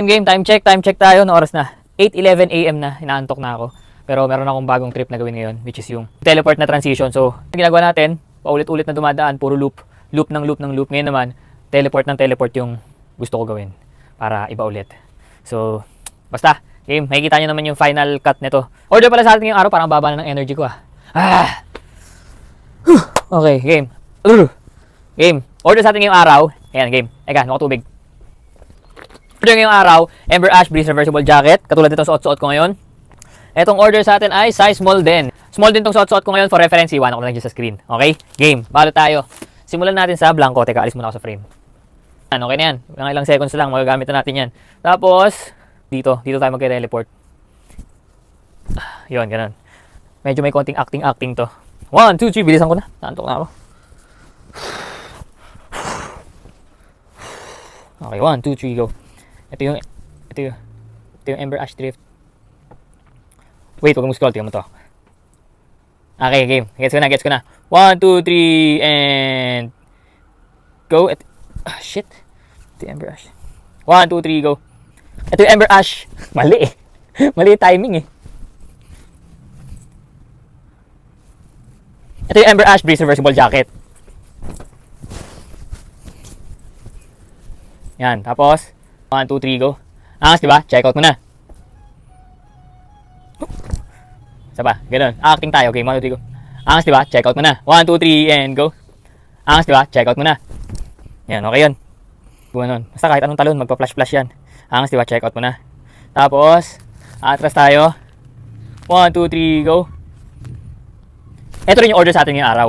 Time check tayo. No oras na? 8:11 AM na. Inaantok na ako. Pero meron akong bagong trip na gawin ngayon, which is yung teleport na transition. So, ang ginagawa natin, paulit-ulit na dumadaan, puro loop. Loop ng loop ng loop. Ngayon naman, teleport ng teleport yung gusto ko gawin para iba ulit. So, basta, game, makikita nyo naman yung final cut nito. Order pala sa atin ngayong araw, parang baba na ng energy ko Okay, game. Game. Order sa atin ngayong araw. Ayan, game. Eka, tubig. Order ngayong araw, Ember Ash Breeze Reversible Jacket. Katulad nitong suot-suot ko ngayon. Etong order sa atin ay size small din. Small din tong suot-suot ko ngayon for reference. Iwan ko na lang dyan sa screen. Okay? Game. Balo tayo. Simulan natin sa blanco. Teka, alis muna ako sa frame. Okay na yan. Ilang seconds lang. Magagamit na natin yan. Tapos, dito tayo mag-teleport. Yun, ganun. Medyo may konting acting to. 1, 2, 3. Bilisan ko na. Naantok na ako. Okay, 1, 2, 3, go. Ito yung Ember Ash Drift. Wait, huwag mo scroll. Tingnan mo to. Okay, game. Gets ko na. 1, 2, 3, and go. Shit. Ito yung Ember Ash. 1, 2, 3, go. Ito yung Ember Ash. Mali eh. Mali yung timing eh. Ito yung Ember Ash Breeze Reversible Jacket. Yan. Tapos, 1, 2, 3, go. Angas, diba? Check out mo na. Isa ba? Ganun. Acting tayo. Okay, 1, 2, 3, go. Angas, diba? Check out mo na. 1, 2, 3, and go. Angas, diba? Check out mo na. Yan, okay yun. Ganun. Basta kahit anong talon, magpa-flash-flash yan. Angas, diba? Check out mo na. Tapos, atras tayo. 1, 2, 3, go. Ito rin yung order sa atin ngayong araw.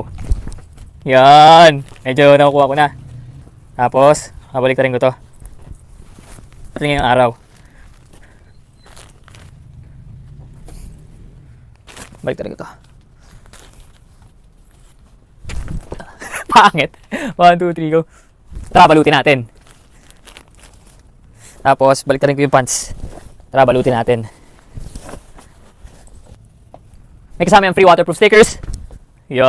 Yan. Medyo nakukuha ko na. Tapos, babalik na rin ko to. Ito ngayong araw. Balik na rin ko to. Pangit. 1, 2, 3, go. Tara, balutin natin. Tapos, balik na rin ko yung pants. Tara, balutin natin. May kasama yung free waterproof stickers. Yo.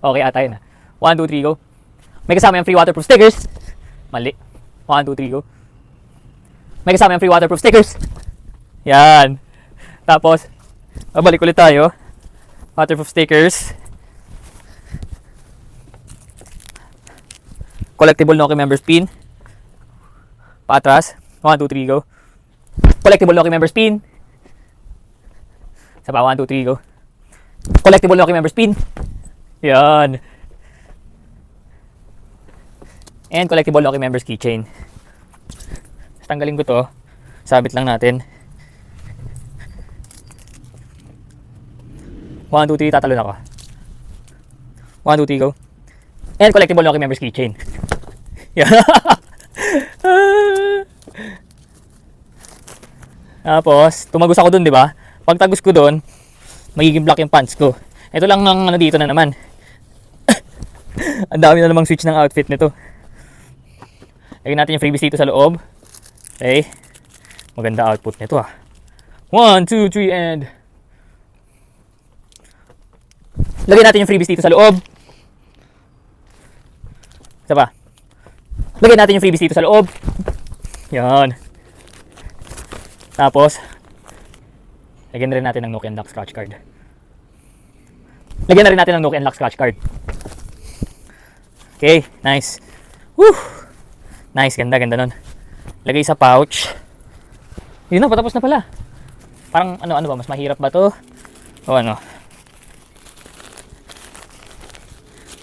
Okay, ata yun. 1, 2, 3, go. May kasama yung free waterproof stickers. Mali. 1, 2, 3, go. May kasama yung free waterproof stickers. Yan. Tapos, balik ulit tayo. Waterproof stickers. Collectible Noki members pin. Patras. 1, 2, 3, go. Collectible Noki members pin. Saba, 1, 2, 3, go. Collectible Noki members pin. Yan. And collectible Noki members keychain. Tanggalin ko to. Sabit lang natin. 1, 2, 3, tatalon ako. 1, 2, 3, go. And collectible Noki members keychain. Yan. Tapos, tumagos ako dun, di ba? Pag tagos ko dun, magiging black yung pants ko. Ito lang ng ano dito na naman. Ang dami na namang switch ng outfit nito. Lagyan natin yung freebies dito sa loob. Okay. Maganda output nito 1, 2, 3, and lagyan natin yung freebies dito sa loob. Isa pa. Lagyan natin yung freebies dito sa loob. Yan. Tapos, lagyan na rin natin ng Nook and Lock scratch card. Lagyan na rin natin ng Nook and Lock scratch card. Okay, nice. Woo! Nice, ganda nun. Lagay sa pouch. Yun na, patapos na pala. Parang ano ba, mas mahirap ba to? O ano?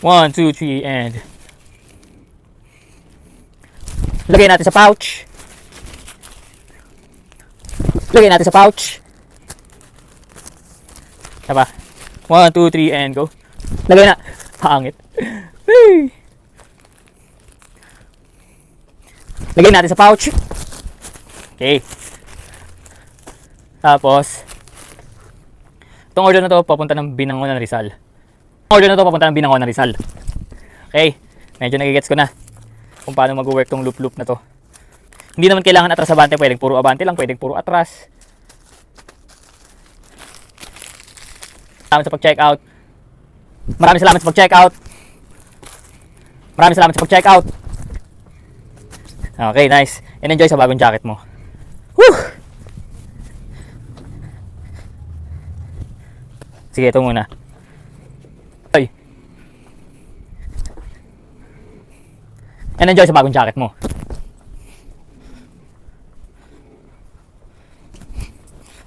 1, 2, 3, and lagay natin sa pouch. Lagay natin sa pouch. Diba? 1, 2, 3, and go. Lagay na. Pangit. Hey! Lagay natin sa pouch. Okay. Tapos, itong order na to papunta ng Binangonan Rizal. Order na to papunta ng Binangonan Rizal. Okay. Medyo nagigets ko na kung paano mag-work tong loop na to. Hindi naman kailangan atras abante. Pwedeng puro abante lang. Pwedeng puro atras. Salamat sa pag-check out. Maraming salamat sa pag-check out. Maraming salamat sa pag-check out. Okay, nice. And enjoy sa bagong jacket mo. Sige, ito muna. Ay. And enjoy sa bagong jacket mo.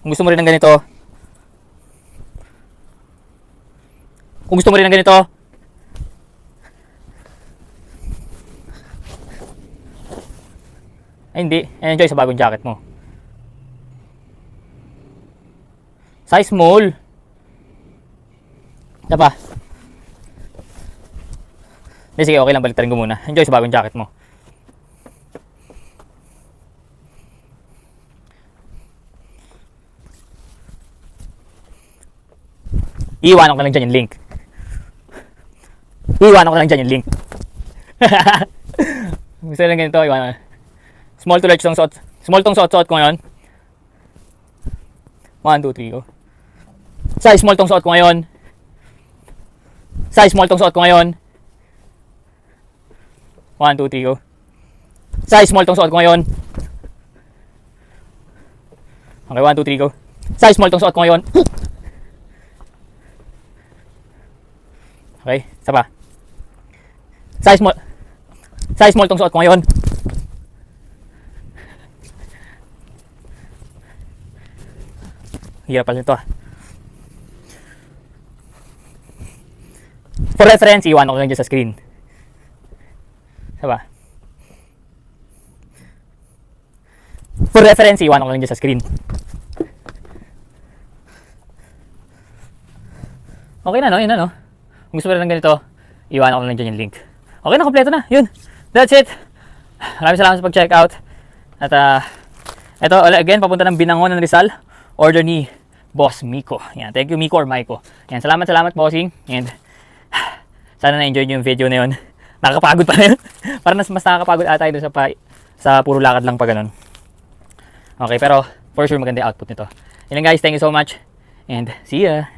Kung gusto mo rin ng ganito, ay hindi, enjoy sa bagong jacket mo. Size small. Isa pa. Hindi, sige, okay lang, baliktarin ko muna. Enjoy sa bagong jacket mo. Iiwanan ko lang dyan yung link. Gusto lang ganito, iwanan. Small to large tong suot. Small tong suot ko ngayon. 1, 2, 3, go. Size small tong suot ko ngayon. 1, 2, 3, go. Size small tong suot ko ngayon. Okay, 1, 2, 3, go. Size small tong suot ko ngayon. Okay, isa pa. Size small tong suot ko ngayon. Hirap pala nito ah. For reference, iwan ko lang dyan sa screen. Isa pa. For reference, iwan ko lang dyan sa screen. Okay na, no? Yun na, no? Kung gusto mo rin ng ganito, iwanan ko lang dyan yung link. Okay na, kompleto na. Yun. That's it. Maraming salamat sa pag-check out. At ito, again, papunta ng Binangon ng Rizal. Order ni Boss Miko. Yan. Thank you, Miko or Maiko. Yan. Salamat, bossing. And sana na-enjoy nyo yung video na yun. Nakakapagod pa na yun. Parang mas nakakapagod ata ito sa puro lakad lang pa ganun. Okay, pero for sure maganda yung output nito. Yan guys, thank you so much. And see ya.